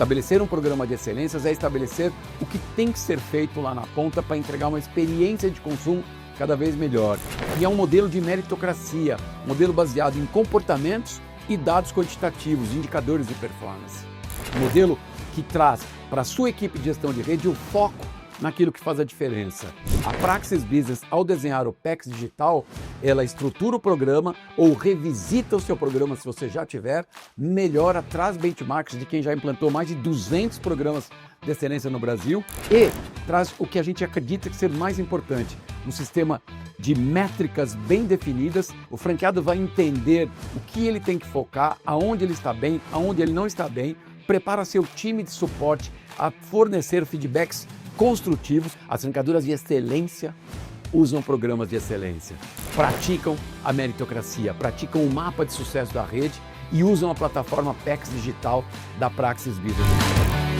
Estabelecer um programa de excelências é estabelecer o que tem que ser feito lá na ponta para entregar uma experiência de consumo cada vez melhor. E é um modelo de meritocracia, um modelo baseado em comportamentos e dados quantitativos, indicadores de performance. Um modelo que traz para a sua equipe de gestão de rede o foco naquilo que faz a diferença. A Praxis Business, ao desenhar o PEX Digital, ela estrutura o programa ou revisita o seu programa se você já tiver, melhora, traz benchmarks de quem já implantou mais de 200 programas de excelência no Brasil e traz o que a gente acredita que ser mais importante, um sistema de métricas bem definidas. O franqueado vai entender o que ele tem que focar, aonde ele está bem, aonde ele não está bem, prepara seu time de suporte a fornecer feedbacks construtivos. As franqueadoras de excelência usam programas de excelência, praticam a meritocracia, praticam o mapa de sucesso da rede e usam a plataforma PEX Digital da Praxis Business.